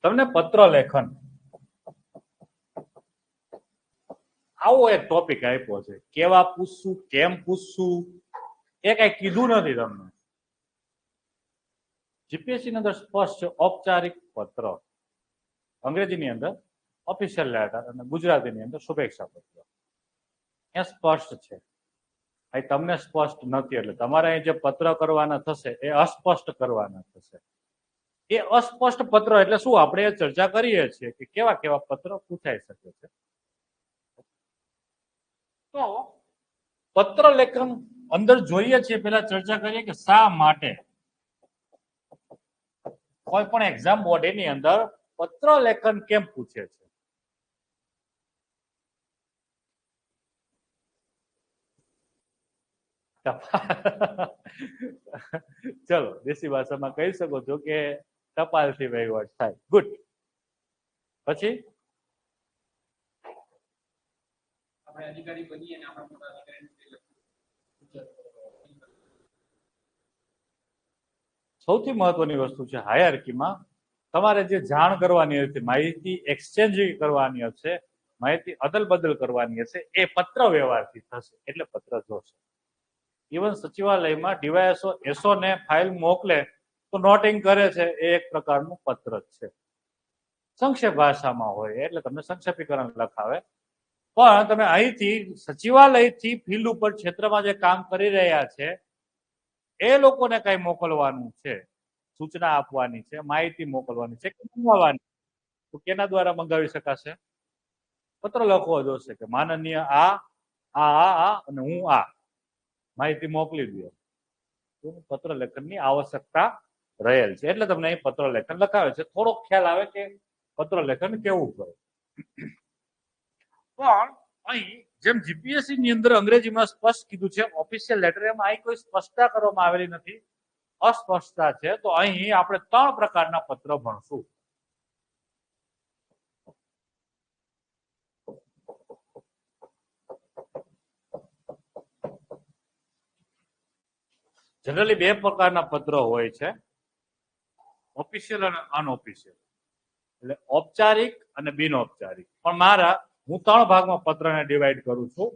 તમને પત્ર લેખન આવો એક ટોપિક આપ્યો છે, કેવા પૂછશું, કેમ પૂછશું, એ કઈ કીધું નથી તમને. જીપીએસસી ની અંદર સ્પષ્ટ છે ઔપચારિક પત્ર, અંગ્રેજીની અંદર ઓફિશિયલ લેટર અને ગુજરાતીની અંદર શુભેચ્છા પત્ર. એ સ્પષ્ટ છે. અહીં તમને સ્પષ્ટ નથી એટલે તમારે અહીં જે પત્ર કરવાના થશે એ અસ્પષ્ટ કરવાના થશે. એ અસ્પષ્ટ પત્ર એટલે શું, આપણે ચર્ચા કરીએ છીએ કે કેવા કેવા પત્ર પૂછાઈ શકે છે. તો પત્ર લેખન અંદર જોઈએ છીએ, પેલા ચર્ચા કરીએ કે શા માટે કોઈ પણ એક્ઝામ બોડીની અંદર પત્ર લેખન કેમ પૂછે છે. ચલો દેશી ભાષામાં કહી શકો છો કે ટપાલથી વહીવટ થાય. ગુડ. પછી આપણે અધિકારી બનીએ અને આપણા સૌથી મહત્વની વસ્તુ છે હાયરાર્કીમાં તમારે જે જાણ કરવાની હશે, માહિતી એક્સચેન્જ કરવાની હશે, માહિતી અદલ બદલ કરવાની હશે, એ પત્ર વ્યવહારથી થશે. એટલે પત્ર જોશે. ઇવન સચિવાલયમાં ડીવાયએસઓ એસઓ ને ફાઇલ મોકલે તો નોટિંગ કરે છે, એ એક પ્રકારનું પત્ર જ છે. સંક્ષેપ ભાષામાં હોય એટલે તમને સંક્ષેપીકરણ લખાવે. પણ તમે અહીંથી સચિવાલયથી ફિલ્ડ ઉપર ક્ષેત્રમાં જે કામ કરી રહ્યા છે એ લોકોને કઈ મોકલવાનું છે, સૂચના આપવાની છે, માહિતી મોકલવાની છે, મંગાવવાની, તો કેના દ્વારા મંગાવી શકાશે? પત્ર લખવો જોશે કે માનનીય આ અને હું આ માહિતી મોકલી દો. પત્ર લેખનની આવશ્યકતા રહેલ છે એટલે તમને અહીં પત્ર લેખન લખાવે છે. થોડો ખ્યાલ આવે કે પત્ર લેખન કેવું કરે. પણ અહીં જેમ જીપીએસસી ની અંદર અંગ્રેજીમાં સ્પષ્ટ કીધું છે ઓફિશિયલ લેટર, એમાં અહીં કોઈ સ્પષ્ટતા કરવામાં આવેલી નથી, અસ્પષ્ટતા છે. તો અહીં આપણે 3 પ્રકારના પત્ર ભણશું. જનરલી 2 પ્રકારના પત્ર હોય છે, ઓફિશિયલ અને અનઓફિશિયલ. એટલે ઔપચારિક અને બિનઔપચારિક. પણ હું 3 ભાગમાં પત્રને ડિવાઈડ કરું છું.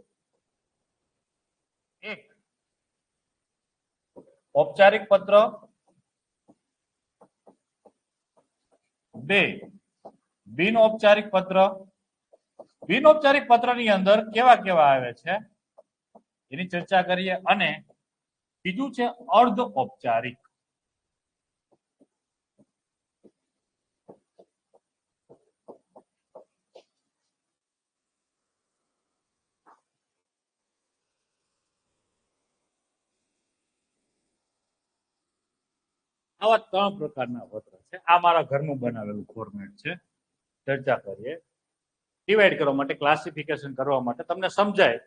એક ઔપચારિક પત્ર, 2 બિનઔપચારિક પત્ર. બિનૌપચારિક પત્રની અંદર કેવા કેવા આવે છે એની ચર્ચા કરીએ. અને બીજું છે અર્ધ ઔપચારિક. આવા 3 પ્રકારના પત્ર છે. આ મારા ઘરનું બનાવેલું ફોર્મેટ છે. ચર્ચા કરીએ ડિવાઈડ કરવા માટે, ક્લાસિફિકેશન કરવા માટે, તમને સમજાય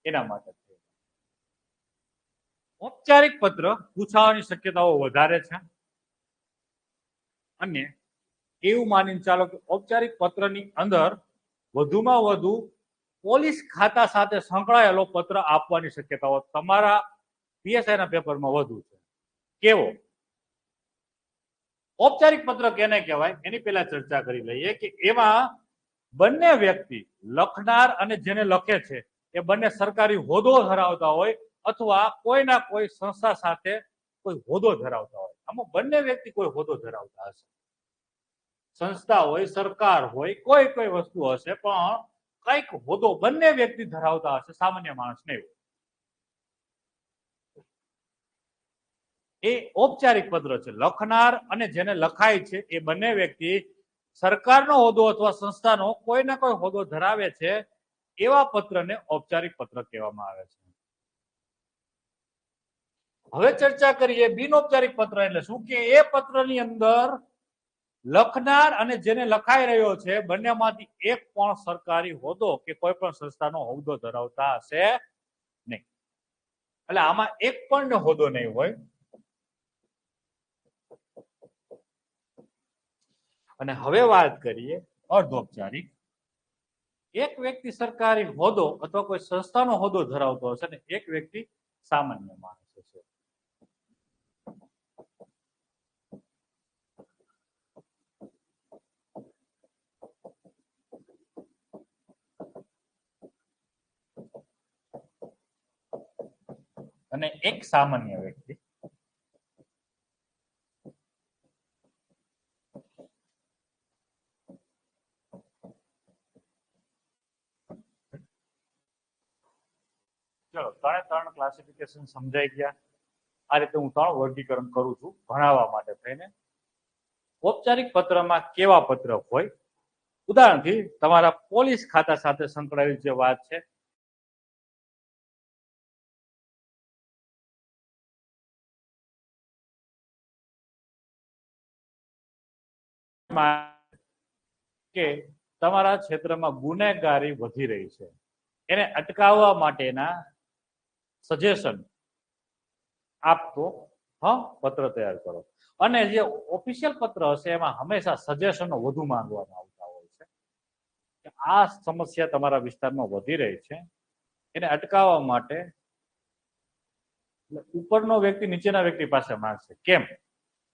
એના માટે. ઔપચારિક પત્ર પૂછાવાની શક્યતાઓ વધારે છે. અને એવું માનીને ચાલો કે ઔપચારિક પત્રની અંદર વધુમાં વધુ પોલીસ ખાતા સાથે સંકળાયેલો પત્ર આપવાની શક્યતાઓ તમારા પીએસઆઈ ના પેપરમાં વધુ છે. કેવો ઔપચારિક પત્ર કેને કહેવાય એની પહેલા ચર્ચા કરી લઈએ કે એમાં બંને વ્યક્તિ, લખનાર અને જેને લખે છે, એ બંને સરકારી હોદ્દો ધરાવતા હોય અથવા કોઈના કોઈ સંસ્થા સાથે કોઈ હોદ્દો ધરાવતા હોય. આમાં બંને વ્યક્તિ કોઈ હોદ્દો ધરાવતા હશે. સંસ્થા હોય, સરકાર હોય, કોઈ વસ્તુ હશે, પણ કઈક હોદ્દો બંને વ્યક્તિ ધરાવતા હશે, સામાન્ય માણસ નહીં હોય. એ ઔપચારિક પત્ર છે. લખનાર અને જેને લખાય છે એ બંને વ્યક્તિ સરકારનો હોદ્દો અથવા સંસ્થાનો કોઈના કોઈ હોદ્દો ધરાવે છે. એવા પત્રને ઔપચારિક પત્ર કહેવામાં આવે છે. હવે ચર્ચા કરીએ બિનૌપચારિક પત્ર એટલે શું, કે એ પત્રની અંદર લખનાર અને જેને લખાઈ રહ્યો છે બંનેમાંથી એક પણ સરકારી હોદ્દો કે કોઈ પણ સંસ્થાનો હોદ્દો ધરાવતા હશે નહીં. એટલે આમાં એક પણ હોદ્દો નહીં હોય. અને હવે વાત કરીએ અર્ધૌપચારિક. એક વ્યક્તિ સરકારી હોદ્દો અથવા કોઈ સંસ્થાનો હોદ્દો ધરાવતો હશે ને એક વ્યક્તિ સામાન્ય માણસ હશે. અને એક સામાન્ય વ્યક્તિ. ચલો, ત્રણ ક્લાસિફિકેશન સમજાઈ ગયા. આ રીતે હું 3 વર્ગીકરણ કરું છું ભણાવવા માટે થઈને. ઔપચારિક પત્રમાં કેવા પત્ર હોય, ઉદાહરણથી તમારા પોલીસ ખાતા સાથે સંકળાયેલી જે વાત છે, કે તમારા ક્ષેત્રમાં ગુનેગારી વધી રહી છે, એને અટકાવવા માટેના સજેશન આપતો પત્ર તૈયાર કરો. અને જે ઓફિશિયલ પત્ર હશે એમાં હંમેશા સજેશનો વધુ માંગવામાં આવતા હોય છે કે આ સમસ્યા તમારા વિસ્તારમાં વધી રહી છે, એને અટકાવવા માટે ઉપરનો વ્યક્તિ નીચેના વ્યક્તિ પાસે માંગશે. કેમ?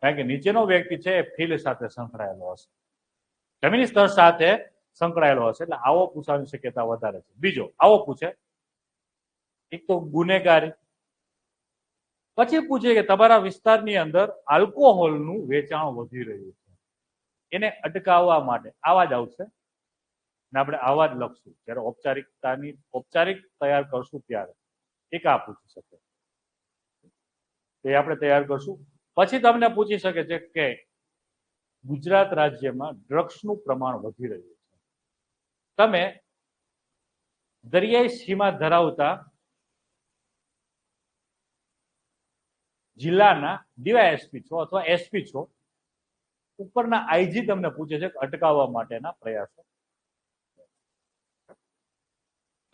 કારણ કે નીચેનો વ્યક્તિ છે એ ફિલ્ડ સાથે સંકળાયેલો હશે, જમીની સ્તર સાથે સંકળાયેલો હશે, એટલે આવો પૂછવાની શક્યતા વધારે છે. બીજો આવો પૂછે, એક તો ગુનેગારી, પછી પૂછે કે તમારા વિસ્તારની અંદર આલ્કોહોલનું વેચાણ વધી રહ્યું છે, એને અટકાવવા માટે આવા જ આવશે ને આપણે આવા જ લખશું. જ્યારે ઔપચારિક તૈયાર કરશું ત્યારે એક આ પૂછી શકે, એ આપણે તૈયાર કરશું. પછી તમને પૂછી શકે છે કે ગુજરાત રાજ્યમાં ડ્રગ્સનું પ્રમાણ વધી રહ્યું છે, તમે દરિયાઈ સીમા ધરાવતા જિલ્લાના ડીવાયએસપી છો અથવા એસપી છો, ઉપરના આઈજી તમને પૂછે છે કે અટકાવવા માટેના પ્રયાસો.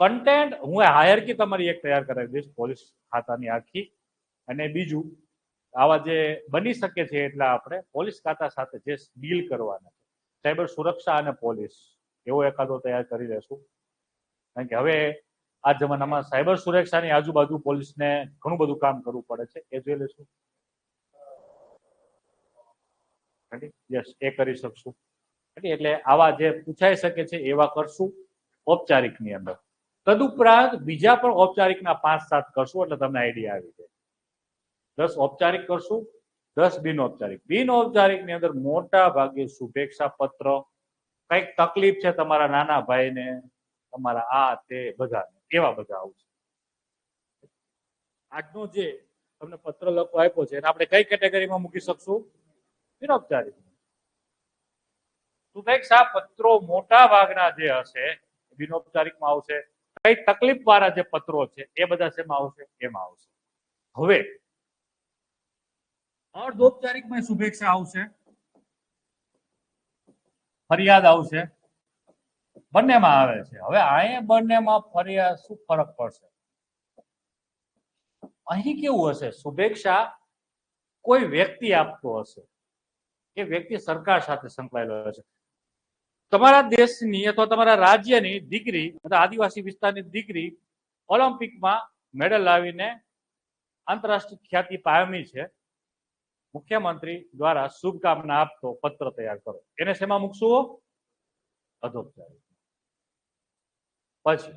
કન્ટેન્ટ હું હાયરકી તમારી એક તૈયાર કરાવી દઈશ પોલીસ ખાતાની આખી. અને બીજું આવા જે બની શકે છે એટલા આપણે પોલીસ ખાતા સાથે જે ડીલ કરવાના છે, સાયબર સુરક્ષા અને પોલીસ, એવો એકાદો તૈયાર કરી લેશું. કારણ કે હવે આ જમાનામાં સાયબર સુરક્ષાની આજુબાજુ પોલીસને ઘણું બધું કામ કરવું પડે છે, એ જોઈ લેશું. યસ, એ કરી શકશું. એટલે આવા જે પૂછાઈ શકે છે એવા કરશું ઔપચારિકની અંદર. તદુપરાંત બીજા પણ ઔપચારિકના 5-7 કરશું એટલે તમને આઈડિયા આવી જાય. 10 ઔપચારિક કરશું, 10 બિનઔપચારિક. બિનઔપચારિકની અંદર મોટા ભાગે શુભેચ્છા પત્ર, કઈક તકલીફ છે તમારા નાના ભાઈને, તમારા આ તે બધા એવા બધા આવશે. આજનો જે તમને પત્ર લખવા આપ્યો છે એને આપણે કઈ કેટેગરીમાં મૂકી શકશું? બિનૌપચારિક. શુભેચ્છા પત્રો મોટા ભાગના જે હશે બિનૌપચારિકમાં આવશે. કઈ તકલીફ વાળા જે પત્રો છે એ બધા શેમાં આવશે? એમાં આવશે. હવે અર્ધૌપચારિકમાં શુભેચ્છા આવશે, ફરિયાદ આવશે, બંનેમાં આવે છે. હવે અહીંયા બંનેમાં ફરિયાદ શું ફરક પડશે? અહીં કેવું હશે, શુભેચ્છા કોઈ વ્યક્તિ આપતો હશે, એ વ્યક્તિ સરકાર સાથે સંકળાયેલો હશે. તમારા દેશની અથવા તમારા રાજ્યની દીકરી અથવા આદિવાસી વિસ્તારની દીકરી ઓલિમ્પિકમાં મેડલ લાવીને આંતરરાષ્ટ્રીય ખ્યાતિ પામી છે, મુખ્યમંત્રી દ્વારા શુભકામના આપતો પત્ર તૈયાર કરો, એને શેમાં મૂકશું? અધૌપચારિક. પછી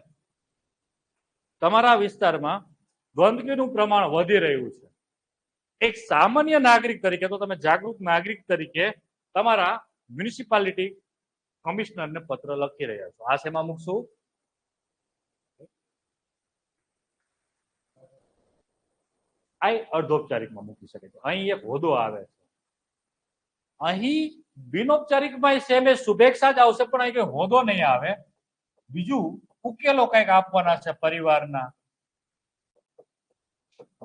તમારા વિસ્તારમાં ગંદકીનું પ્રમાણ વધી રહ્યું છે, એક સામાન્ય નાગરિક તરીકે, તો તમે જાગૃત નાગરિક તરીકે તમારા મ્યુનિસિપાલિટી કમિશનરને પત્ર લખી રહ્યા છો, આ શેમાં મૂકશું? આ અર્ધૌપચારિકમાં મૂકી શકે છે. અહીં એક હોદ્દો આવે છે, અહીં બિનૌપચારિકમાં સેમે શુભેચ્છા જ આવશે, પણ અહીં કઈ હોદ્દો નહીં આવે, બીજું ઉકેલો કઈક આપવાના છે પરિવારના.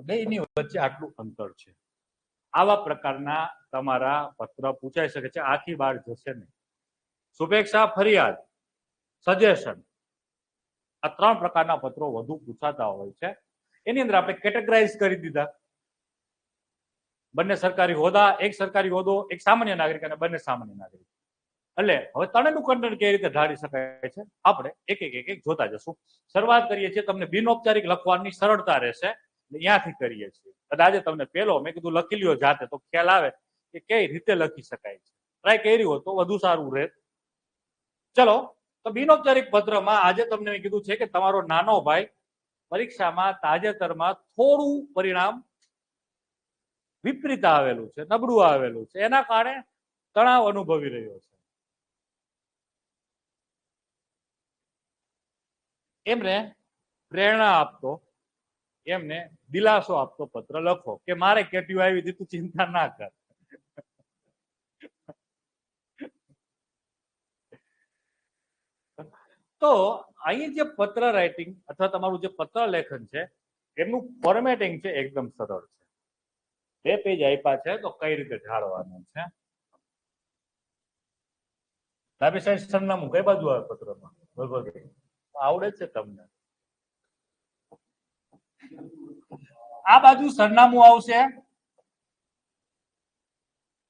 બેની વચ્ચે આટલું અંતર છે. આવા પ્રકારના તમારા પત્ર પૂછાઈ શકે છે, આથી બહાર જશે નહીં. શુભેચ્છા, ફરિયાદ, સજેશન, આ 3 પ્રકારના પત્રો વધુ પૂછાતા હોય છે. એની અંદર આપણે કેટેગરાઇઝ કરી દીધા, બંને સરકારી હોદ્દા, એક સરકારી હોદ્દો, એક સામાન્ય નાગરિક અને બંને સામાન્ય નાગરિક. એટલે હવે ત્રણેયનું કન્ટેન્ટ કેવી રીતે ધારી શકાય છે આપણે એક એક જોતા જશું. શરૂઆત કરીએ છીએ, તમને બિનૌપચારિક લખવાની સરળતા રહેશે, ત્યાંથી કરીએ છીએ. કદાચ તમને પેલો મેં કીધું લખી લ્યો જાતે, તો ખ્યાલ આવે કે કઈ રીતે લખી શકાય છે. ટ્રાય કરી હોય તો વધુ સારું રહે. ચલો, તો બિનૌપચારિક પત્રમાં આજે તમને મેં કીધું છે કે તમારો નાનો ભાઈ પરીક્ષામાં તાજેતરમાં થોડું પરિણામ વિપરીત આવેલું છે, નબળું આવેલું છે, એના કારણે તણાવ અનુભવી રહ્યો છે. એમને પ્રેરણા આપતો, એમને દિલાસો આપતો પત્ર લખો કે મારે કેટીયુ આવી હતી, તું ચિંતા ના કર. તો અહીં જે પત્ર રાઇટિંગ અથવા તમારું જે પત્ર લેખન છે એમનું ફોર્મેટિંગ છે એકદમ સરળ છે. 2 પેજ આપ્યા છે તો કઈ રીતે ઢાળવાનું છે. ડાબી સાઈડ સરનામું કઈ બાજુ આવે પત્રમાં? બરોબર, આવડે છે તમને? આ બાજુ સરનામું આવશે,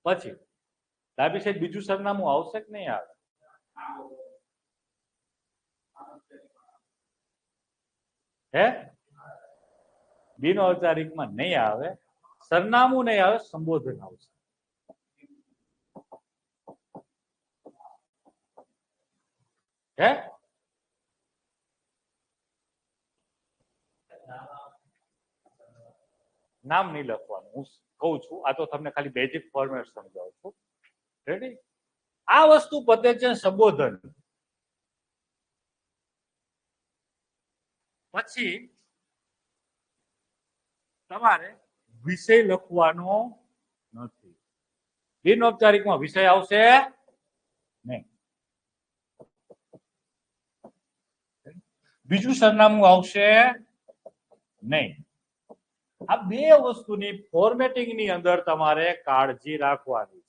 પછી ડાબી સાઈડ બીજું સરનામું આવશે કે નહીં આવે? હે, બિન ઔપચારિકમાં નહીં આવે, સરનામું નહીં આવે, સંબોધન આવશે. હે, નામ નહીં લખવાનું, હું કહું છું. આ તો તમને ખાલી બેઝિક ફોર્મેટ સમજાવું છું. રેડી? આ વસ્તુ પતે છે સંબોધન. પછી તમારે વિષય લખવાનો નથી. બિન ઔપચારિકમાં વિષય આવશે નહીં. બીજું સરનામું આવશે નહીં. આ બે વસ્તુની ફોર્મેટિંગની અંદર તમારે કાળજી રાખવાની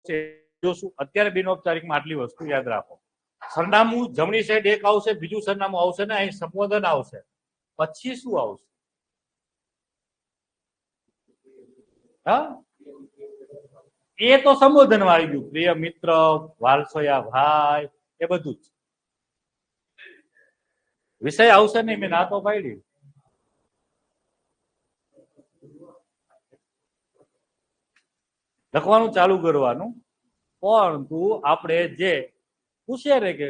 છે. જોશું અત્યારે બિન ઔપચારિકમાં આટલી વસ્તુ યાદ રાખો. સરનામું જમણી સાઈડ એક આવશે, બીજું સરનામું આવશે ને અહીં સંબોધન આવશે. પછી શું આવશે? હા, એ તો સંબોધન આવી ગયું, પ્રિય મિત્ર, વાલસોયા ભાઈ, એ બધું જ. વિષય આવશે નહીં, મેં ના તો પાડી. લખવાનું ચાલુ કરવાનું, પરંતુ આપણે જે પૂછે રે કે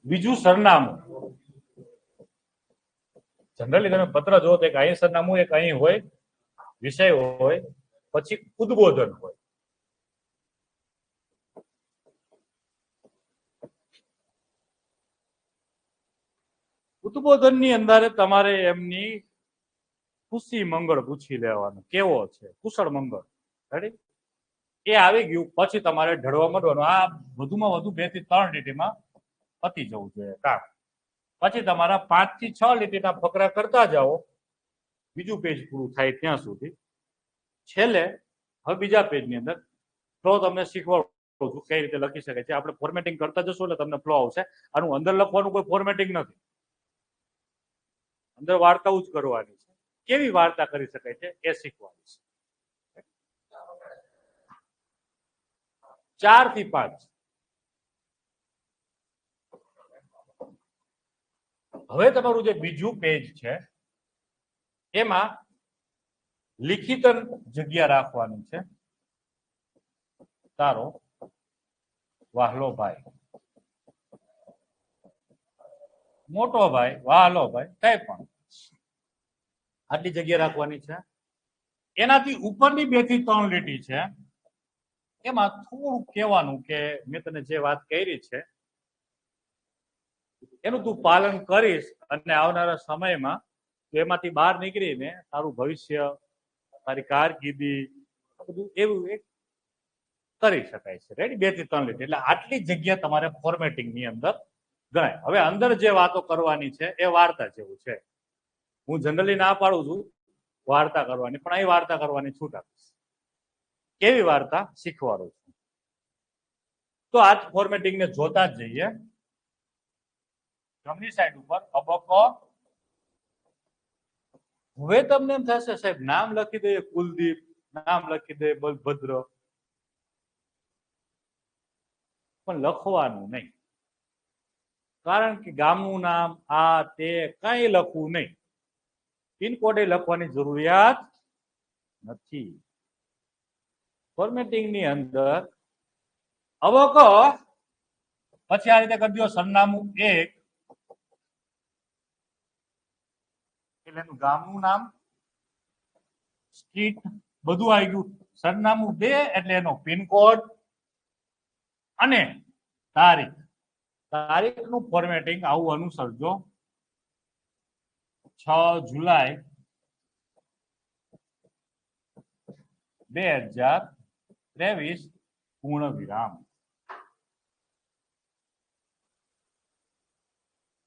બીજું સરનામું, જનરલી તમે પત્ર જો તો એક અહીં સરનામું, એક અહીં હોય, વિષય હોય, પછી ઉદ્બોધન હોય. ઉદ્બોધનની અંદર તમારે એમની ખુશી મંગળ પૂછી લેવાનું, કેવો છે, કુશળ મંગળ. રેડી? એ આવી ગયું પછી તમારે ઢળવા માંડવાનું. આ વધુમાં વધુ 2 થી 3 લીટીમાં પતી જવું જોઈએ કામ. પછી તમારા 5 થી 6 લીટીના ફકરા કરતા જાઓ, બીજું પેજ પૂરું થાય ત્યાં સુધી. છેલ્લે હવે બીજા પેજની અંદર ફ્લો તમને શીખવાડું છું કઈ રીતે લખી શકાય છે. આપણે ફોર્મેટિંગ કરતા જશો એટલે તમને ફ્લો આવશે. આનું અંદર લખવાનું કોઈ ફોર્મેટિંગ નથી, અંદર વાર્તાઓ જ કરવાની છે. કેવી વાર્તા કરી શકાય છે એ શીખવાનું છે. 4 થી 5. હવે તમારું જે બીજું પેજ છે એમાં લિખિત જગ્યા રાખવાની છે. તારો વહાલો ભાઈ, મોટો ભાઈ, વહાલો ભાઈ, કઈ પણ આટલી જગ્યા રાખવાની છે. એનાથી ઉપરની 2 થી 3 લીટી છે એમાં થોડું કહેવાનું કે મેં તને જે વાત કરી છે એનું તું પાલન કરીશ અને આવનારા સમયમાં એમાંથી બહાર નીકળીને તારું ભવિષ્ય, તારી કારકિર્દી, બધું એવું એક કરી શકાય છે. રેડી? 2 થી 3 લીટી એટલે આટલી જગ્યા તમારે ફોર્મેટિંગ ની અંદર ગણાય. હવે અંદર જે વાતો કરવાની છે એ વાર્તા જેવું છે. હું જનરલી ના પાડું છું વાર્તા કરવાની, પણ અહીં વાર્તા કરવાની છૂટ આપીશ. કેવી વાર્તા શીખવાડું છું. તો આ ફોર્મેટિંગ ને જોતા જ જઈએ. જમણી સાઈડ ઉપર તબક્કો. હવે તમને એમ થશે સાહેબ નામ લખી દઈએ કુલદીપ, નામ લખી દઈએ બલભદ્ર, પણ લખવાનું નહીં. કારણ કે ગામનું નામ આ તે કઈ લખવું નહીં. પિનકોડે લખવાની જરૂરિયાત નથી. ફોર્મેટિંગ ની અંદર અવક પછી આ રીતે કરી દો સરનામું 1 એટલે એનું ગામનું નામ, સ્ટ્રીટ બધું આવી ગયું. સરનામું 2 એટલે એનો પિનકોડ અને તારીખ. તારીખનું ફોર્મેટિંગ આવું અનુસરજો. 6 જુલાઈ 2023 પૂર્ણ વિરામ.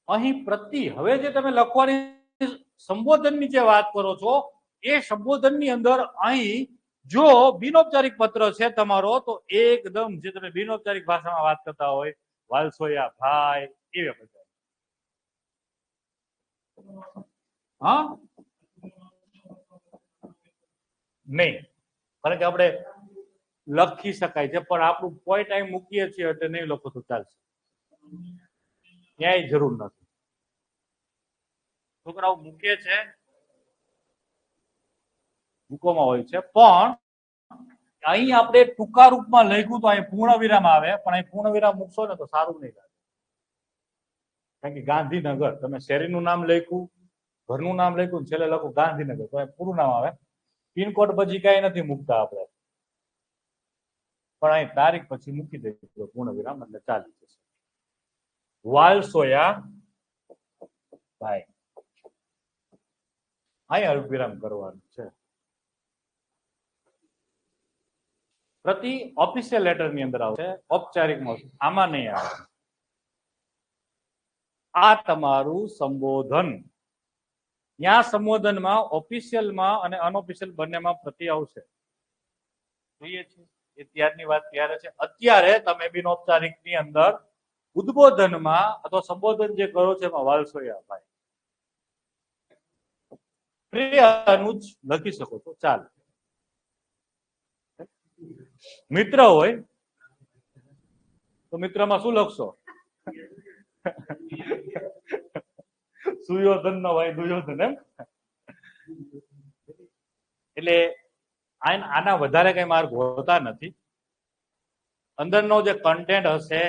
અહીં પ્રતિ હવે જે તમે લખવાની સંબોધનની જે વાત કરો છો એ સંબોધનની અંદર અહીં જો બિનૌપચારિક પત્ર છે તમારો તો એકદમ જે તમે બિનૌપચારિક ભાષામાં વાત કરતા હોય વાલસોયા ભાઈ એવા બધા. હા નહીં, કારણ કે આપણે લખી શકાય છે પણ આપણું પોઈન્ટ અહીં મૂકીએ છીએ એટલે નહીં લખો તો ચાલશે, ક્યાંય જરૂર નથી. છોકરાઓ મૂકે છે મૂકોમાં હોય છે પણ અહીં આપણે ટૂંકા રૂપમાં લખ્યું તો અહીં પૂર્ણ વિરામ આવે પણ અહીં પૂર્ણ વિરામ મૂકશો ને તો સારું નહીં લાગે. કારણ કે ગાંધીનગર તમે શેરીનું નામ લખ્યું, ઘરનું નામ લખ્યું, છેલ્લે લખું ગાંધીનગર તો પૂરું નામ આવે. પિનકોડ પછી કઈ નથી મૂકતા આપણે, પણ અહીં તારીખ પછી મૂકી દઈએ પૂર્ણ વિરામ એટલે ચાલી જશે. વાલસોયા ભાઈ અહીં અલ્પ વિરામ કરવાનું છે. પ્રતિ ઓફિશિયલ લેટર ની અંદર આવશે, ઔપચારિકમાં આમાં નહીં આવે. આ તમારું સંબોધન. ત્યાં સંબોધનમાં ઓફિશિયલમાં અને અનઓફિશિયલ બંનેમાં પ્રતિ આવશે. જોઈએ છે એ ત્યારની વાત ત્યારે છે. અત્યારે તમે બિનૌપચારિક ની અંદર ઉદ્બોધનમાં અથવા સંબોધન જે કરો છો એમાં વાલસોયા ભાઈ પ્રિય અનુજ લખી શકો છો. ચાલો મિત્ર હોય તો મિત્રમાં શું લખશો? સુયોધન નો ભાઈ દુર્યોધન એમ. એટલે આના વધારે કઈ માર્ક હોતા નથી. અંદરનો જે કન્ટેન્ટ હશે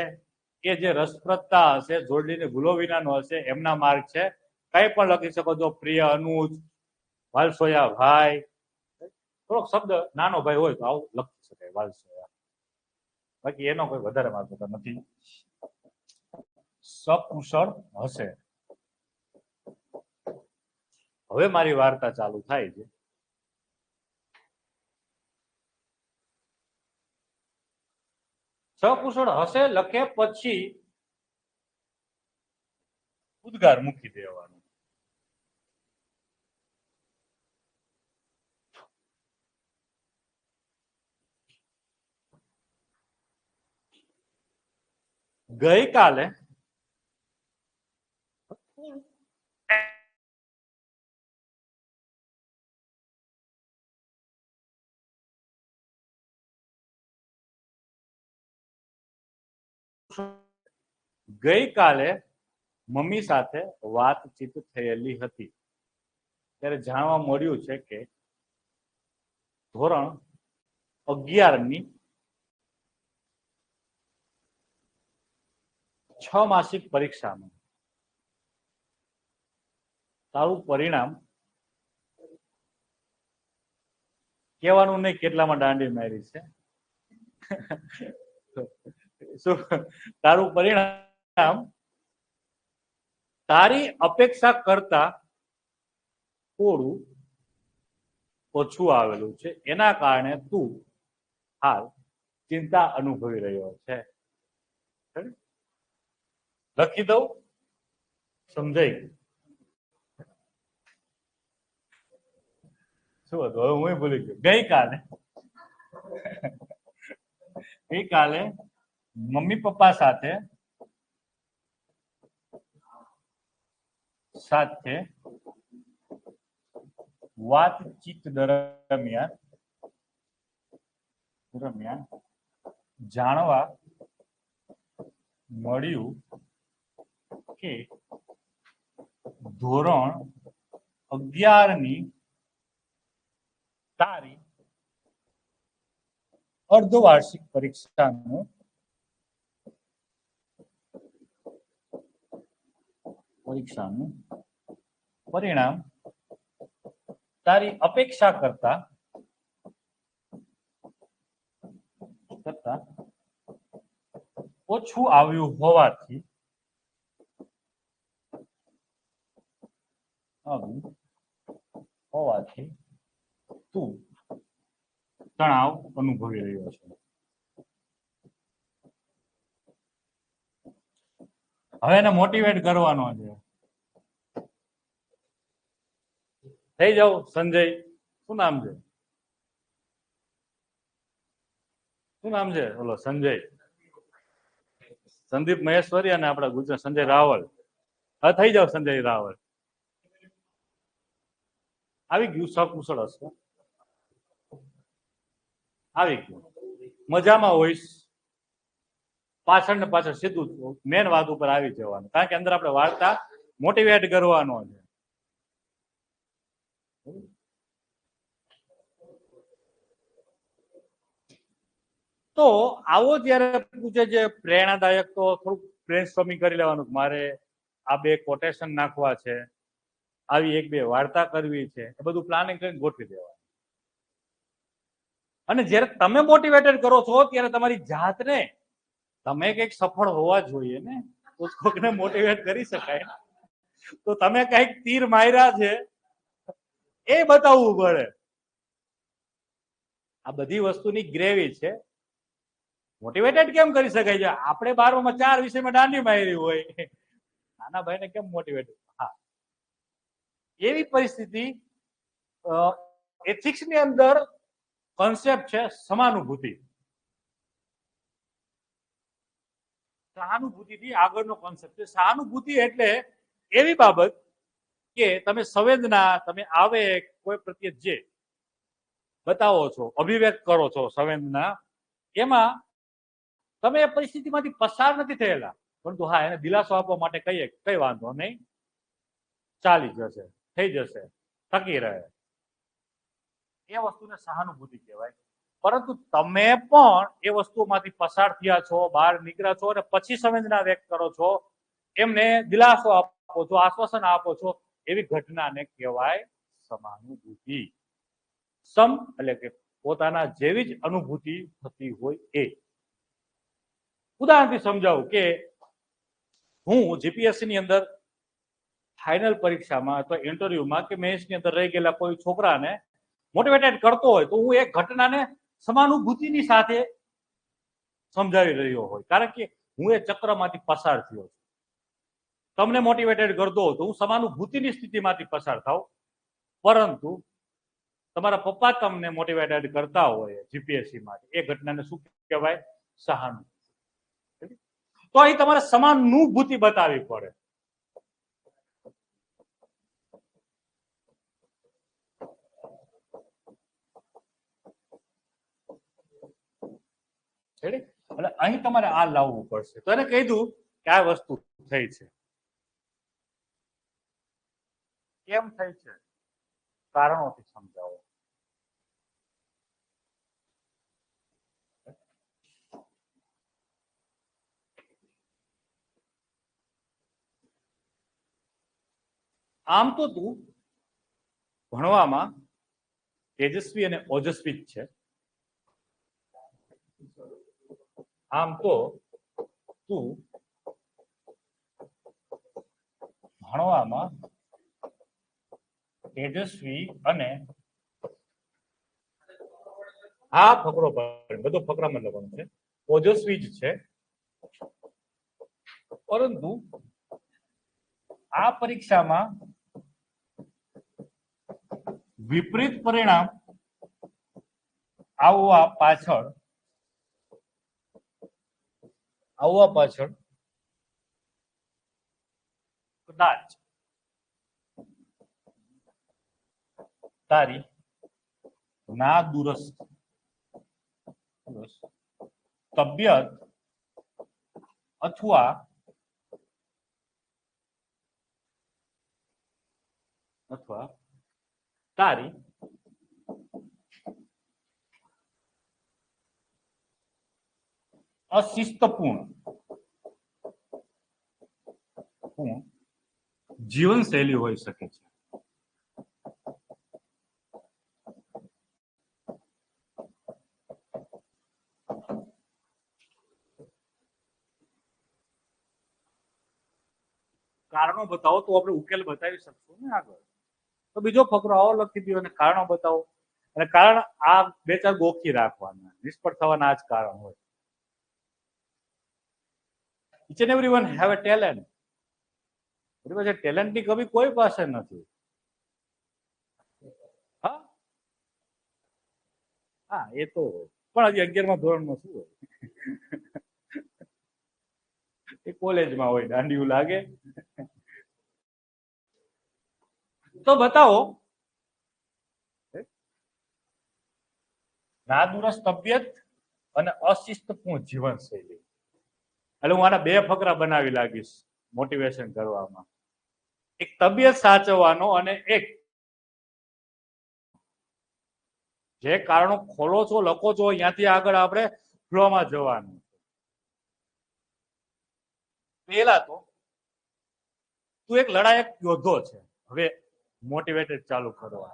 કે જે રસપ્રદતા હશે જોડણીને ભૂલો વિનાનો હશે એમના માર્ક છે. કઈ પણ લખી શકો છો, પ્રિય અનુજ, વાલસોયા ભાઈ. થોડોક શબ્દ નાનો ભાઈ હોય તો આવું લખી શકાય વાલસોયા, બાકી એનો કોઈ વધારે માર્ક હોતા નથી. સકુશળ હશે. હવે મારી વાર્તા ચાલુ થાય છે. સકુશળ હશે લખે પછી ઉદ્ગાર મૂકી દેવાનું. ગઈકાલે મમ્મી સાથે વાતચીત થયેલી હતી ત્યારે જાણવા મળ્યું છે કે ધોરણ 11ની 6 માસિક પરીક્ષામાં તારું પરિણામ કહેવાનું નહીં કેટલામાં દાંડી મારી છે. શું તારું પરિણામ તારી અપેક્ષા કરતા થોડું ઓછું આવેલું છે, એના કારણે તું હાલ ચિંતા અનુભવી રહ્યો છે. લખી દઉં, સમજાઈ શું હતું? હવે હું ભૂલી ગયો. ગઈકાલે મમ્મી પપ્પા સાથે વાતચીત દરમિયાન જાણવા મળ્યું કે ધોરણ 11ની તારી અર્ધવાર્ષિક પરીક્ષાનું પરિણામ તારી અપેક્ષા કરતા ઓછું આવ્યું હોવાથી તું તણાવ અનુભવી રહ્યો છે. હવે એને મોટિવેટ કરવાનો છે. થઈ જાવ સંજય. શું નામ છે? શું નામ છે? બોલો સંજય. સંદીપ મહેશ્વરી અને આપણા ગુજરાત સંજય રાવલ. હા થઈ જાવ સંજય રાવલ. આવી ગયું સકુશળ હશે. આવી ગયું. મજામાં હોઈશ. પાછળ ને પાછળ સીધું મેન વાત ઉપર આવી જવાનું, કારણ કે અંદર આપણે વાર્તા મોટિવેટ કરવાનો છે. તો આવો જયારે પૂછે છે પ્રેરણાદાયક, તો થોડુંક બ્રેનસ્ટોર્મિંગ કરી લેવાનું. મારે આ બે કોટેશન નાખવા છે, આવી એક બે વાર્તા કરવી છે, એ બધું પ્લાનિંગ કરીને ગોઠવી દેવાનું. અને જ્યારે તમે મોટિવેટેડ કરો છો ત્યારે તમારી જાતને, તમે કંઈક સફળ હોવા જોઈએ ને, તો કોઈકને મોટિવેટ કરી શકાય. તો તમે કઈક તીર માર્યા છે એ બતાવવું પડે. આ બધી વસ્તુની ગ્રેવી છે. મોટિવેટેડ કેમ કરી શકાય છે? આપણે 12માં 4 વિષયમાં દાંડી મારી હોય, નાના ભાઈને કેમ મોટિવેટ? હા, એવી પરિસ્થિતિ. એથિક્સ ની અંદર કોન્સેપ્ટ છે સમાનુભૂતિ. સહાનુભૂતિથી આગળનો કોન્સેપ્ટ છે. સહાનુભૂતિ એટલે એવી બાબત કે તમે સંવેદના, તમે આવેગ કોઈ પ્રત્યે જે બતાવો છો, અભિવ્યક્ત કરો છો સંવેદના, એમાં તમે એ પરિસ્થિતિમાંથી પસાર નથી થયેલા, પરંતુ હા એને દિલાસો આપવા માટે કહીએ કઈ વાંધો નહીં, ચાલી જશે, થઈ જશે, ટકી રહે, એ વસ્તુને સહાનુભૂતિ કહેવાય. પરંતુ તમે પણ એ વસ્તુમાંથી પસાર થયા છો, બહાર નીકળ્યા છો, અને પછી સંવેદના વ્યક્ત કરો છો, એમને દિલાસો આપો છો, આશ્વાસન આપો છો, એવી ઘટનાને કહેવાય સમાનુભૂતિ. સમ એટલે કે પોતાના જેવી જ અનુભૂતિ થતી હોય એ. ઉદાહરણથી સમજાવું કે હું જીપીએસસી ની અંદર ફાઇનલ પરીક્ષામાં અથવા ઇન્ટરવ્યુમાં કે મેન્સની અંદર રહી ગયેલા કોઈ છોકરાને મોટિવેટેડ કરતો હોય, તો હું એ ઘટનાને સમાનુભૂતિની સાથે સમજાવી રહ્યો હોય, કારણ કે હું એ ચક્રમાંથી પસાર થયો છું. તમને મોટિવેટેડ કરતો હોય તો હું સમાનુભૂતિની સ્થિતિમાંથી પસાર થાવ, પરંતુ તમારા પપ્પા તમને મોટિવેટેડ કરતા હોય જીપીએસસી માટે, એ ઘટનાને શું કહેવાય? સહાનુભૂતિ. તો અહીં તમારે સમાનુભૂતિ બતાવવી પડે. એટલે અહીં તમારે આ લાવવું પડશે. તો એને કહી દઉં કે આ વસ્તુ થઈ છે. કેમ થઈ છે? કારણોથી સમજાવો. આમ તો તું ભણવામાં તેજસ્વી અને ઓજસ્વી જ છે. આમ તો તું ભણવામાં તેજસ્વી અને આ ફકરો બધો ફકરામાં લખવાનું છે, ઓજસ્વી જ છે. પરંતુ આ પરીક્ષામાં વિપરીત પરિણામ આવવા પાછળ કદાચ તારી ના દુરસ્ત તબિયત અથવા તારી અશિસ્તપૂર્ણ જીવનશૈલી હોઈ શકે છે. કારણો બતાવો તો આપણે ઉકેલ બતાવી શકશું ને આગળ. તો બીજો ફકરો આવો લખી દો અને કારણો બતાવો. અને કારણ આ બે ચાર ગોખી રાખવાના, નિષ્ફળ થવાના આ જ કારણ હોય. Each and everyone have a talent. બરાબર છે. ટેલેન્ટની કમી કોઈ પાસે નથી. હા હા, એ તો પણ હજી 11મા ધોરણમાં શું હોય, એ કોલેજમાં હોય, દાંડિયું લાગે. તો બતાવો નાદુરસ્ત તબિયત અને અશિસ્તપૂર્ણ જીવનશૈલી. એટલે હું આના બે ફકરા બનાવી લાગીશ મોટિવેશન કરવામાં. એક તબિયત સાચવવાનો અને એક જે કારણો ખોલો છો, લખો છો, ત્યાંથી આગળ આપણે ફ્લોમાં જવાનું. પહેલા તો તું એક લડાયક યોદ્ધો છે. હવે મોટિવેટેડ ચાલુ કરવા.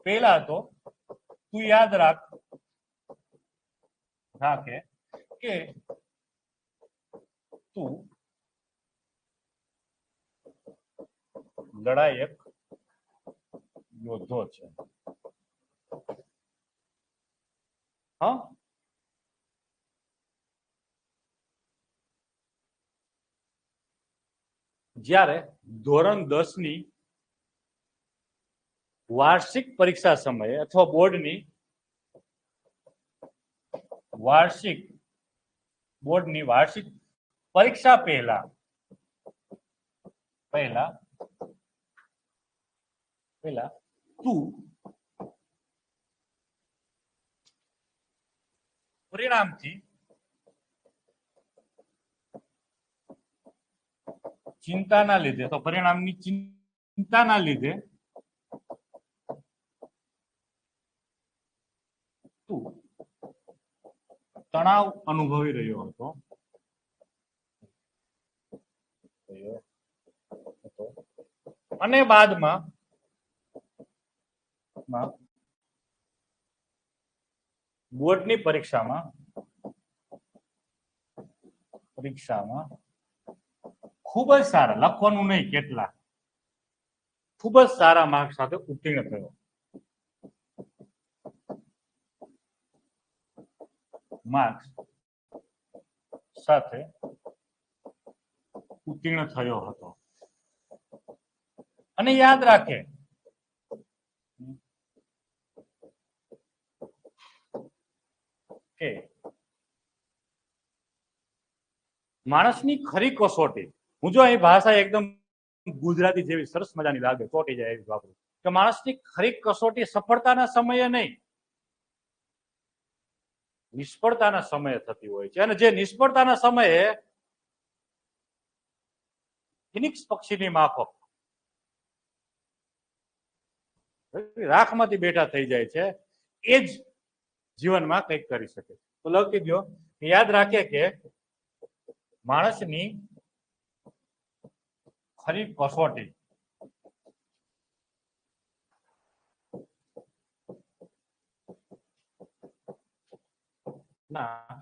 પહેલા તો તું યાદ રાખે કે તું લડાયક યોદ્ધો છે. હા, જ્યારે ધોરણ 10 ની વાર્ષિક પરીક્ષા સમયે અથવા બોર્ડની વાર્ષિક પરીક્ષા પહેલા તું પરિણામથી ચિંતાના લીધે, તો પરિણામની ચિંતાના લીધે તું તણાવ અનુભવી રહ્યો હતો. અને બાદમાં બોર્ડની પરીક્ષામાં ખૂબ જ સારા, લખવાનું નહીં કેટલા, ખૂબ જ સારા માર્ક્સ સાથે ઉત્તીર્ણ થયો. માર્ક્સ સાથે ઉત્તીર્ણ થયો હતો. અને યાદ રાખે કે માણસની ખરી કસોટી, હું જો અહીં ભાષા એકદમ ગુજરાતી જેવી સરસ મજાની લાગે, ચોટી જાય એવી વાપરું, કે માણસની ખરી કસોટી સફળતાના સમયે નહીં, નિષ્ફળતાના સમયે થતી હોય છે. અને જે નિષ્ફળતાના સમયે ફિનિક્સ પક્ષીની માફક રાખમાંથી બેઠા થઈ જાય છે, એ જ જીવનમાં કંઈક કરી શકે. તો લખી દો, યાદ રાખે કે માણસની ખરી કસોટી ના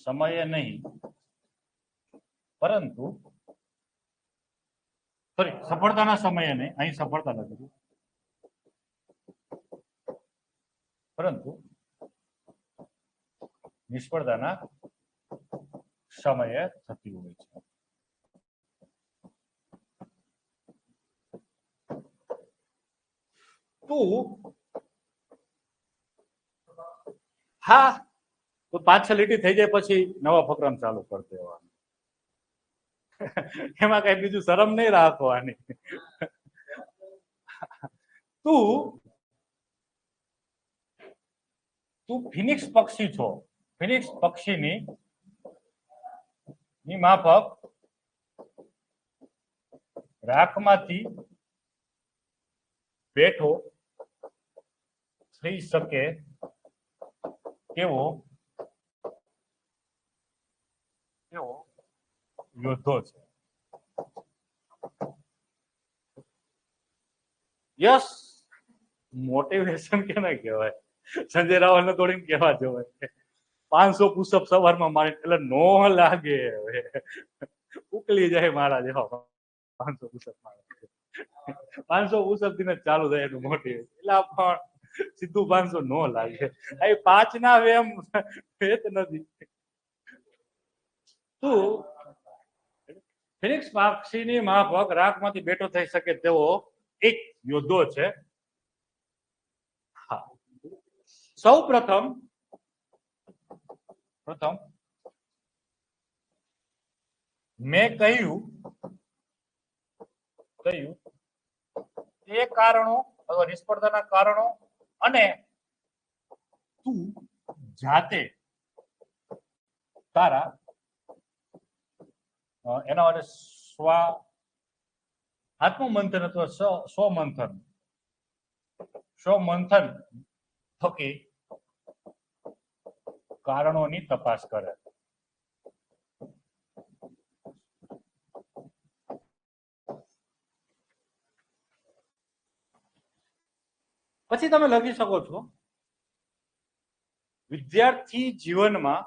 સમયે નહીં, પરંતુ સોરી, સફળતાના સમયે નહીં, અહીં સફળતા નથી, પરંતુ નિષ્ફળતાના સમયે થતી હોય છે. તું હા, તો 5-6 લીટી થઈ જાય પછી નવા ફકરામ ચાલુ કરી દેવાનું. એમાં કઈ બીજું શરમ નહીં રાખવાની. તું ફિનિક્સ પક્ષી છો. ફિનિક્સ પક્ષીની માફક રાખમાંથી બેઠો થઈ શકે કેવો યોદ્ધો છે. યસ, મોટિવેશન કેને કહેવાય? સંજય રાવલને થોડીને કહેવા જવાય 500 પુશઅપ સવારમાં મારે એટલે નો લાગે, ઉકલી જાય મારા જેવા 500 પુશઅપ મારે. 500 પુશઅપ થી ચાલુ થાય એનું મોટિવેશન. એટલે પણ સીધું 500 નો લાગે. આ 5 ના વેમ ભેત નથી. તું ફિનિક્સ પક્ષીની માફક રાખમાંથી બેઠો થઈ શકે તેવો એક યોદ્ધો છે. હા, સૌ પ્રથમ મેં કહ્યું એ કારણો અથવા નિષ્ફળતાના કારણો અને તું જાતે તારા એના માટે આત્મમંથન અથવા સ્વમંથન થકી કારણોની તપાસ કરે. પછી તમે લખી શકો છો વિદ્યાર્થી જીવનમાં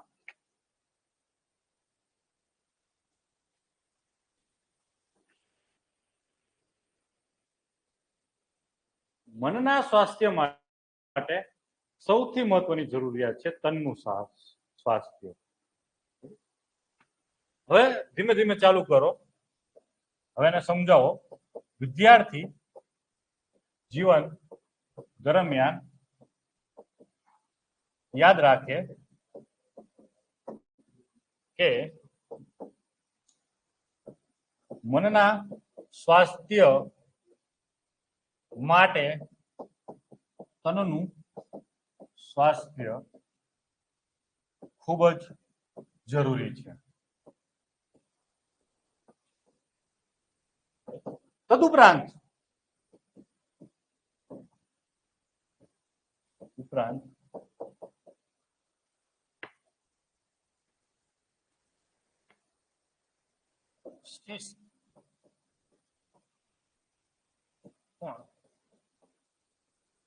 મનના સ્વાસ્થ્ય માટે સૌથી મહત્વની જરૂરિયાત છે તનનું સ્વાસ્થ્ય. હવે ધીમે ધીમે ચાલુ કરો. હવે એને સમજાવો. વિદ્યાર્થી જીવન દરમિયાન યાદ રાખે કે મનના સ્વાસ્થ્ય માટે તનનું સ્વાસ્થ્ય ખૂબ જ જરૂરી છે. તદુપરાંત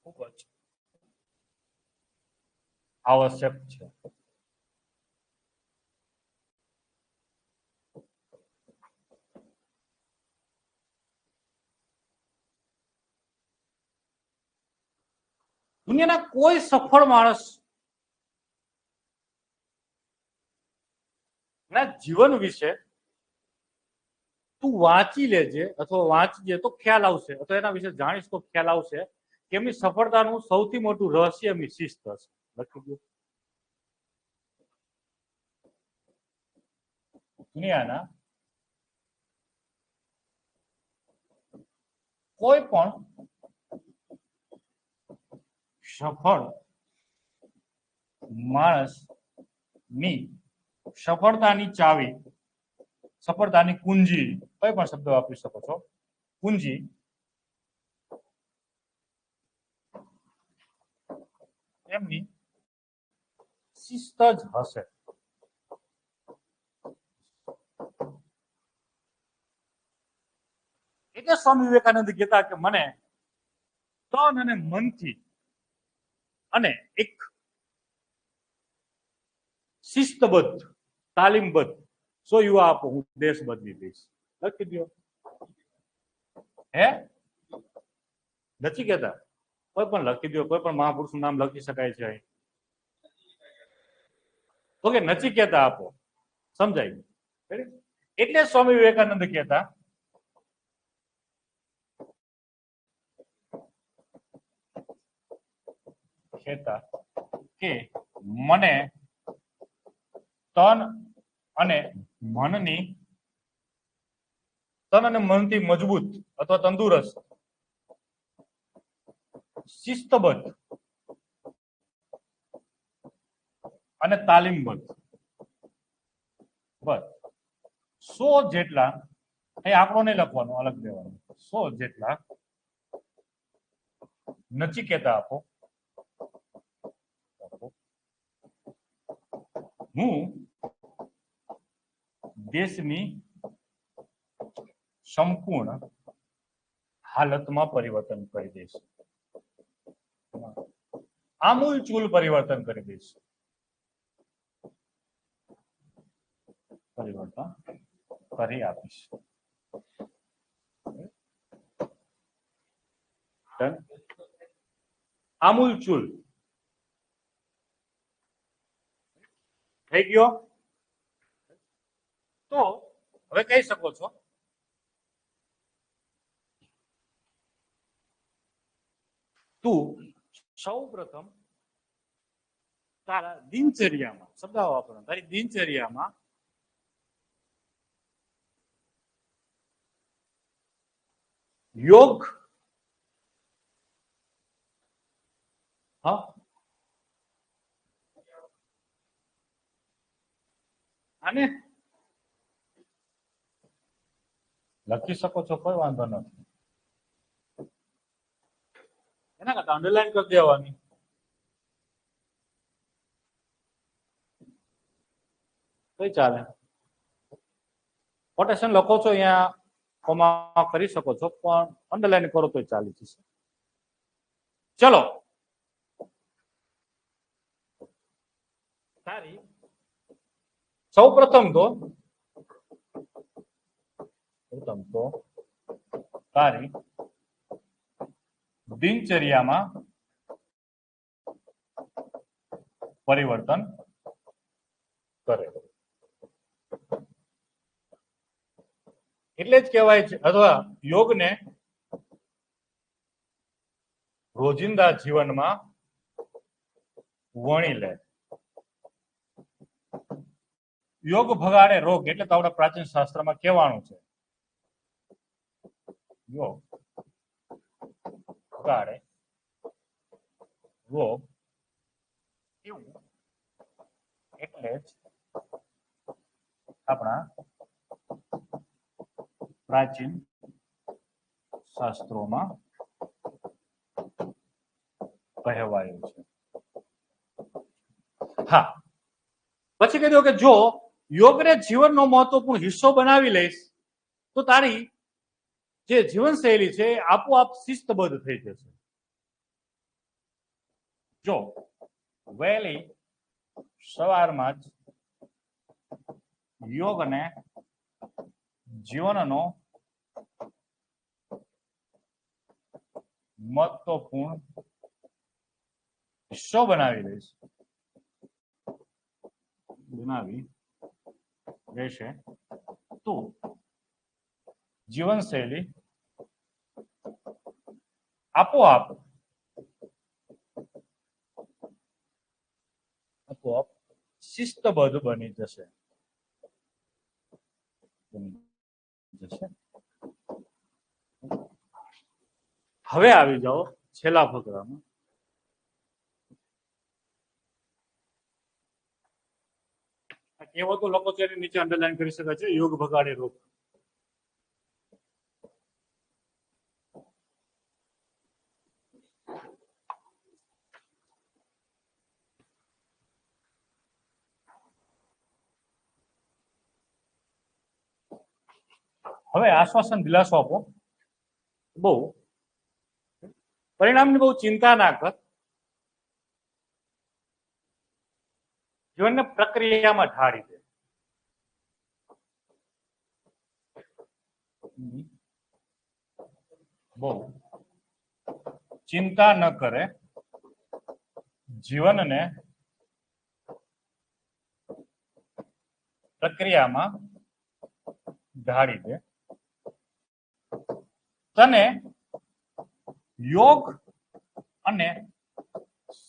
ખૂબ જ આવશ્યક છે. દુનિયાના કોઈ સફળ માણસ ના જીવન વિશે તું વાંચી લેજે અથવા વાંચજે તો ખ્યાલ આવશે, અથવા એના વિશે જાણીશ તો ખ્યાલ આવશે કે એમની સફળતાનું સૌથી મોટું રહસ્ય એમની શિસ્ત હશે. લખી દો. દુનિયાના કોઈ પણ સફળ માણસની સફળતાની ચાવી, સફળતાની કુંજી, કોઈ પણ શબ્દ વાપરી શકો છો, કુંજી એમની શિસ્ત જ હશે. એટલે સ્વામી વિવેકાનંદ કહેતા કે મને તન અને મનથી અને એક શિસ્તબદ્ધ, તાલીમબદ્ધ 100 યુવા આપો, હું દેશ બદલી દઈશ. લખી દો. હે નથી કહેતા? કોઈ પણ લખી દો. કોઈ પણ મહાપુરુષનું નામ લખી શકાય છે. તો કે નથી કહેતા આપો. સમજાય? એટલે સ્વામી વિવેકાનંદ કહેતા કે મને તન અને મનથી મજબૂત અથવા તંદુરસ્ત, શિસ્તબદ્ધ અને તાલીમબદ્ધ બસ 100 જેટલા, એ આંકડો નહીં લખવાનો, અલગ દેવાનો, 100 જેટલા નચિકેતા આપો. હું દેશની સંપૂર્ણ હાલતમાં પરિવર્તન કરી દઈશ. આમૂલ ચૂલ પરિવર્તન કરી દઈશ. પરિવર્તન કરી આપીશ. આમૂલ ચૂલ થઈ ગયો. તો હવે કહી શકો છો તું સૌ પ્રથમ તારા દિનચર્યામાં શબ્દ વાપરો. તારી દિનચર્યામાં યોગ અને લખી શકો છો, કોઈ વાંધો નથી. એના કરતા અંડરલાઈન કરી દેવાની. કઈ ચાલે. કોટેશન લખો છો અહીંયા કોમા કરી શકો છો, પણ અંડરલાઈન કરો તો ચાલી જશે. ચલો, તારી સૌ પ્રથમ તો તારી દિનચર્યામાં પરિવર્તન કરે. એટલે જ કહેવાય છે, અથવા યોગને રોજિંદા જીવનમાં વણી લે. યોગ ભગાડે રોગ, એટલે તો આપણા પ્રાચીન શાસ્ત્રમાં કહેવાનું છે, યોગ ભગાડે રોગ. એવું એટલે જ આપણા પ્રાચીન શાસ્ત્રોમાં કહેવાયું છે. હા, પછી કહી દો કે જો યોગને જીવનનો મહત્વપૂર્ણ હિસ્સો બનાવી લઈશ તો તારી જે જીવનશૈલી છે એ આપોઆપ શિસ્તબદ્ધ થઈ જશે. જો વહેલી સવારમાં જ યોગને જીવનનો મહત્વપૂર્ણ હિસ્સો બનાવી રહેશે તો જીવનશૈલી આપોઆપ શિસ્તબદ્ધ બની જશે. હવે આવી જાઓ છેલ્લા ફકરામાં. કહેવતો લોકો તેની નીચે અંડરલાઈન કરી શકાય છે. યોગ ભગાડે રોગ. હવે આશ્વાસન દિલાસો આપો. બહુ પરિણામની બહુ ચિંતા ના કર. જીવનને પ્રક્રિયામાં ઢાળી દે. બહુ ચિંતા ન કરે. જીવનને પ્રક્રિયામાં ઢાળી દે. તને યોગ અને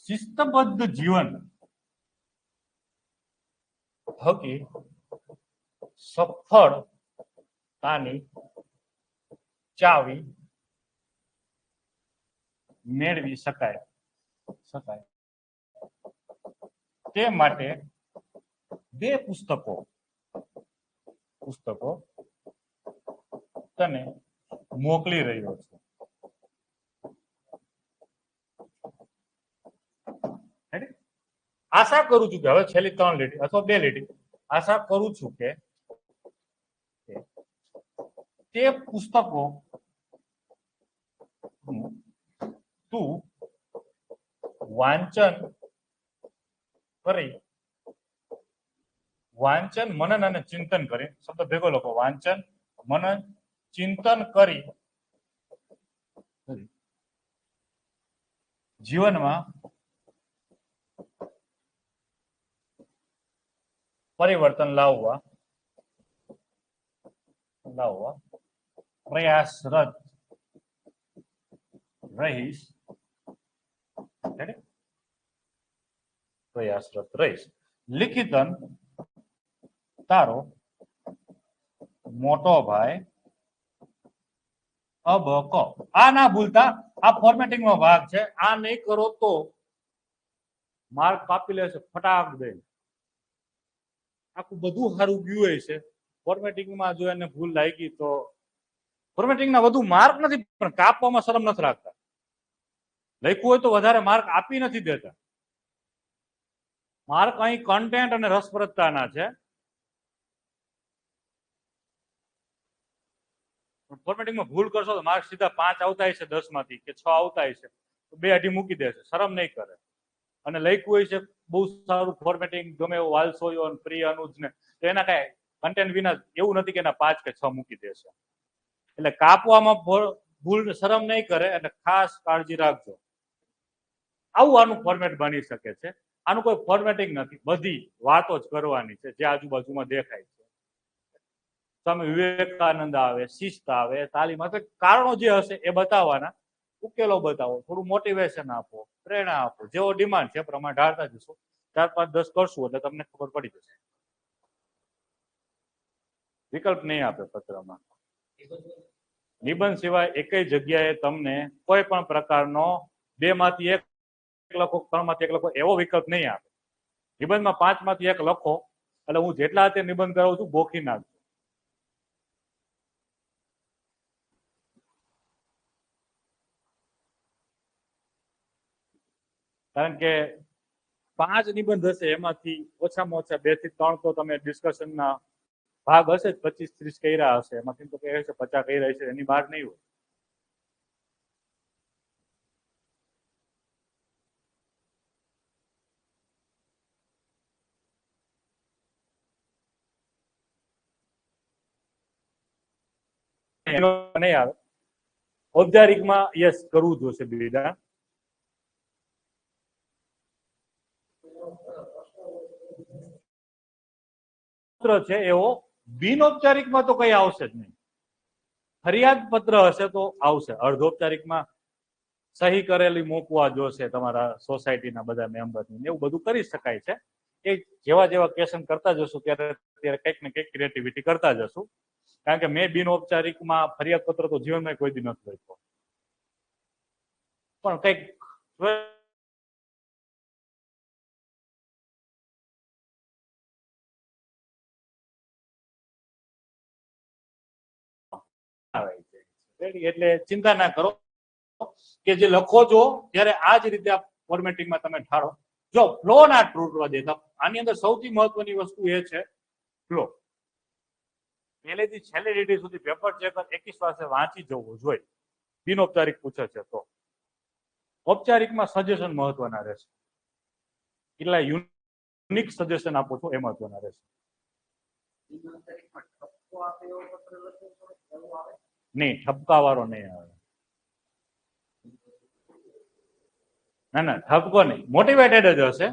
શિસ્તબદ્ધ જીવન થકી સફળતાની ચાવી મેળવી શકાય. તે માટે બે પુસ્તકો તને મોકલી રહ્યો છું. આશા કરું છું કે હવે છેલ્લી 3 લીટી અથવા 2 લીટી આશા કરું છું કે તે પુસ્તકો તું વાંચન મનન અને ચિંતન કરી શબ્દ ભેગો લખો વાંચન મનન ચિંતન કરી જીવનમાં પરિવર્તન લાવવા પ્રયાસરત રહીશ લિખિતન તારો મોટો ભાઈ અબ ક આ ના ભૂલતા આ ફોર્મેટિંગ નો ભાગ છે આ નહીં કરો તો માર્ક કાપી લેશે ફટાક દે આખું બધું સારું ગયું છે ફોર્મેટિંગમાં જો એને ભૂલ લાગી તો ફોર્મેટિંગના વધુ માર્ક નથી પણ કાપવામાં શરમ નથી રાખતા લખ્યું હોય તો વધારે માર્ક આપી નથી દેતા માર્ક અહીં કન્ટેન્ટ અને રસપ્રદતાના છે ફોર્મેટિંગમાં ભૂલ કરશો તો માર્ક સીધા 5 આવતા હશે 10 માંથી કે 6 આવતા હશે તો 2 અઢી મૂકી દેશે શરમ નહીં કરે અને લખ્યું હોય છે બહુ સારું ફોર્મેટિંગ ગમે એવો વાલ્સ હોય અને પ્રિય અનુજ ને તો એના કઈ કન્ટેન્ટ વિના એવું નથી કે એના 5 કે 6 મૂકી દેશે એટલે કાપવામાં ભૂલ શરમ નહીં કરે એટલે ખાસ કાળજી રાખજો આવું આનું ફોર્મેટ બની શકે છે આનું કોઈ ફોર્મેટિંગ નથી બધી વાતો જ કરવાની છે જે આજુબાજુમાં દેખાય છે સ્વામી વિવેકાનંદ આવે શિસ્ત આવે તાલીમ આવે કારણો જે હશે એ બતાવવાના ઉકેલો બતાવો થોડું મોટિવેશન આપો પ્રેરણા આપો જેવો ડિમાન્ડ છે પ્રમાણે ઢાળતા જશો 4, 5, 10 કરશું એટલે તમને ખબર પડી જશે વિકલ્પ નહીં આપે પત્રમાં નિબંધ સિવાય એકેય જગ્યાએ તમને કોઈ પણ પ્રકારનો 2 માંથી 1 લખો 3 માંથી 1 લખો એવો વિકલ્પ નહીં આપે નિબંધમાં 5 માંથી 1 લખો એટલે હું જેટલા તે નિબંધ કરાવું છું ગોખી નાખજો કારણ કે 5 નિબંધ હશે એમાંથી ઓછામાં ઓછા 2 થી 3 તો તમે ડિસ્કશનના ભાગ હશે 25-30 કર્યા હશે એમાંથી તો કહે છે 50 કર્યા હશે એની બહાર નહીં હોય નહીં આવે ઔપચારિકમાં યસ કરવું જોશે બીજા છે એવો બિનૌપચારિકમાં તો કઈ આવશે જ નહીં ફરિયાદ પત્ર હશે તો આવશે અર્ધૌપચારિકમાં સહી કરેલી મૂકવા જોશે તમારા સોસાયટીના બધા મેમ્બરની એવું બધું કરી શકાય છે એ જેવા જેવા ક્વેશ્ચન કરતા જશું ત્યારે કંઈક ને કંઈક ક્રિએટિવિટી કરતા જશું કારણ કે મેં બિનૌપચારિકમાં ફરિયાદ પત્ર તો જીવનમાં કોઈ દી નથી લખ્યો પણ કંઈક એટલે ચિંતા ના કરો કે જે લખો છો ત્યારે આ જ રીતે ફોર્મેટિંગમાં તમે ઠારો જો ફ્લો ના તૂટવા દેતા આની અંદર સૌથી મહત્વની વસ્તુ એ છે ફ્લો પહેલેથી છેલ્લી લીટી સુધી પેપર ચેકર એકી શ્વાસે વાંચી જવું જોઈએ બિનૌપચારિક પૂછે છે તો ઔપચારિકમાં સજેશન મહત્વના રહેશે કેટલા યુનિક સજેશન આપો છો એ મહત્વના રહેશે નહીં ઠપકા વાળો નહીં આવે ના ના ઠપકો નહીં મોટિવેટેડ જ હશે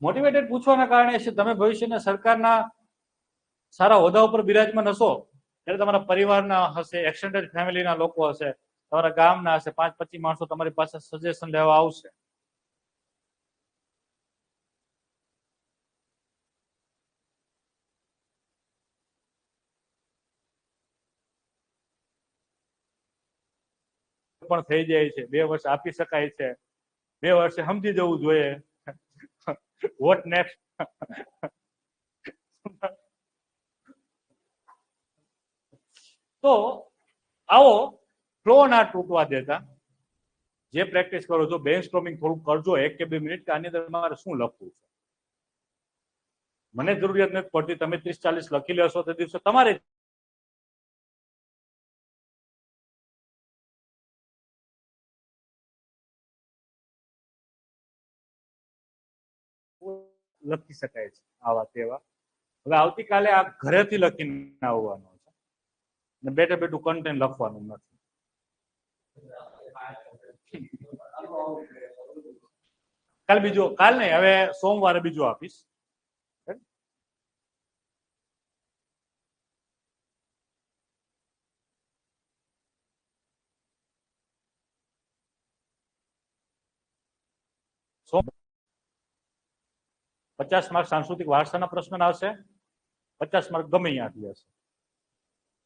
મોટિવેટેડ પૂછવાના કારણે છે તમે ભવિષ્યના સરકારના સારા હોદ્દા ઉપર બિરાજમાન હશો ત્યારે તમારા પરિવારના હશે એક્સટેન્ડેડ ફેમિલીના લોકો હશે તમારા ગામના હશે 5-25 માણસો તમારી પાસે સજેશન લેવા આવશે પણ થઈ જાય છે 2 વર્ષ આપી શકાય છે 2 વર્ષે સમજી જવું જોઈએ વોટ નેક્સ્ટ તો આવો ફ્લો ના તૂટવા દેતા જે પ્રેક્ટિસ કરો છો બ્રેન સ્ટ્રોમિંગ થોડું કરજો 1 કે 2 મિનિટ કે આની અંદર મારે શું લખવું છે. મને જરૂરિયાત નથી પડતી, તમે 30-40 લખી લેશો તે દિવસે તમારે લખી શકાય છે આવા તેવા. હવે આવતીકાલે આ ઘરેથી લખીને આવવાનું છે ને બેઠે બેઠું કન્ટેન્ટ લખવાનું નથી. કાલ બીજું, કાલ નહીં, હવે સોમવારે બીજું આપીશ. સોમ 50 માર્ક સાંસ્કૃતિક વારસાના પ્રશ્ન આવશે, 50 માર્ક ગમે ત્યાંથી હશે.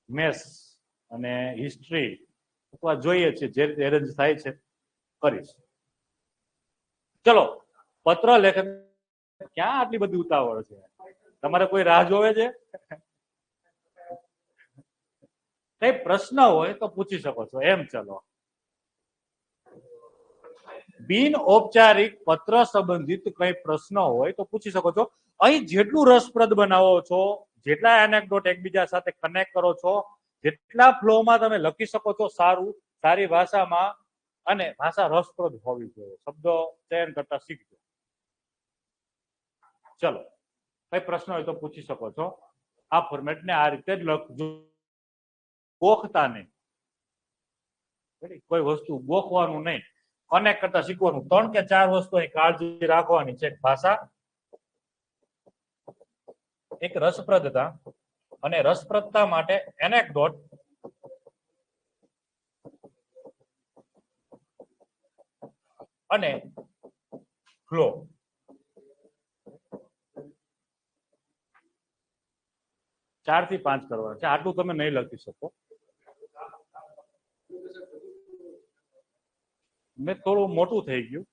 મેથ્સ અને હિસ્ટ્રી અથવા જોઈએ છે જે રીતે એરેન્જ થાય છે કરીશ. ચલો, પત્ર લેખન ક્યાં આટલી બધી ઉતાવળ છે? તમારે કોઈ રાહ જોવે છે? કઈ પ્રશ્ન હોય તો પૂછી શકો છો એમ. ચલો, બિન ઔપચારિક પત્ર સંબંધિત કઈ પ્રશ્ન હોય તો પૂછી શકો છો. અહીં જેટલું રસપ્રદ બનાવો છો, જેટલા એનેક્ડોટ એકબીજા સાથે કનેક્ટ કરો છો, જેટલા ફ્લોમાં તમે લખી શકો છો સારું, સારી ભાષામાં, અને ભાષા રસપ્રદ હોવી જોઈએ, શબ્દો ચયન કરતા શીખજો. ચલો, કઈ પ્રશ્ન હોય તો પૂછી શકો છો. આ ફોર્મેટને આ રીતે જ લખજો, ગોખતા નહીં. કોઈ વસ્તુ ગોખવાનું નહીં, કનેક્ટ કરતા શીખવાનું. 3 કે 4 વસ્તુની કાળજી રાખવાની છે. ભાષા, એક રસપ્રદતા, અને રસપ્રદતા માટે એનેક્ડોટ, અને ફ્લો. 4 થી 5 કરવાનું છે. આટલું તમે નહીં લખી શકો. મેં થોડું મોટું થઈ ગયું.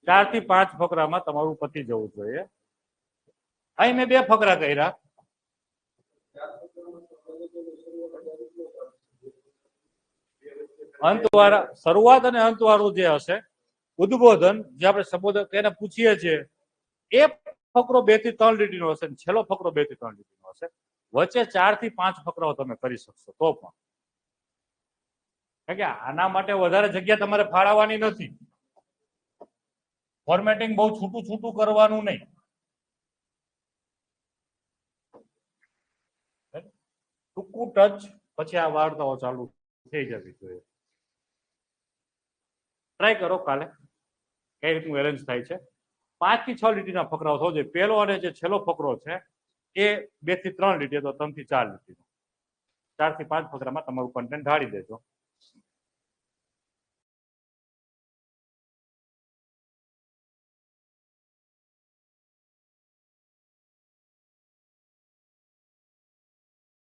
4 થી 5 ફકરામાં તમારું પતી જવું જોઈએ. અહીં મેં 2 ફકરા કર્યા. અંતવાળા, શરૂઆત અને અંતવાળું જે હશે ઉદ્બોધન, જે આપણે સંબોધન એને પૂછીએ છીએ, એ ફકરો 2 થી 3 લીટીનો હશે, છેલ્લો ફકરો 2 થી 3 લીટીનો હશે. વચ્ચે 4 થી 5 ફકરાઓ તમે કરી શકશો તો પણ, કારણ કે આના માટે વધારે જગ્યા તમારે ફાળવવાની નથી. ફોર્મેટિંગ બહુ છૂટું છૂટું કરવાનું નહીં. ટૂંકું ટચ, પછી આ વાર્તાઓ ચાલુ થઈ જવી જોઈએ. ટ્રાય કરો કાલે કઈ રીતનું એરેન્જ થાય છે. 5 થી 6 લીટીના ફકરાઓ થવો જોઈએ. પહેલો અને જે છેલ્લો ફકરો છે એ 2 થી 3 લીટી, તો 3 થી 4 લીટીનો. 4 થી 5 ફકરામાં તમારું કન્ટેન્ટ ઢાળી દેજો.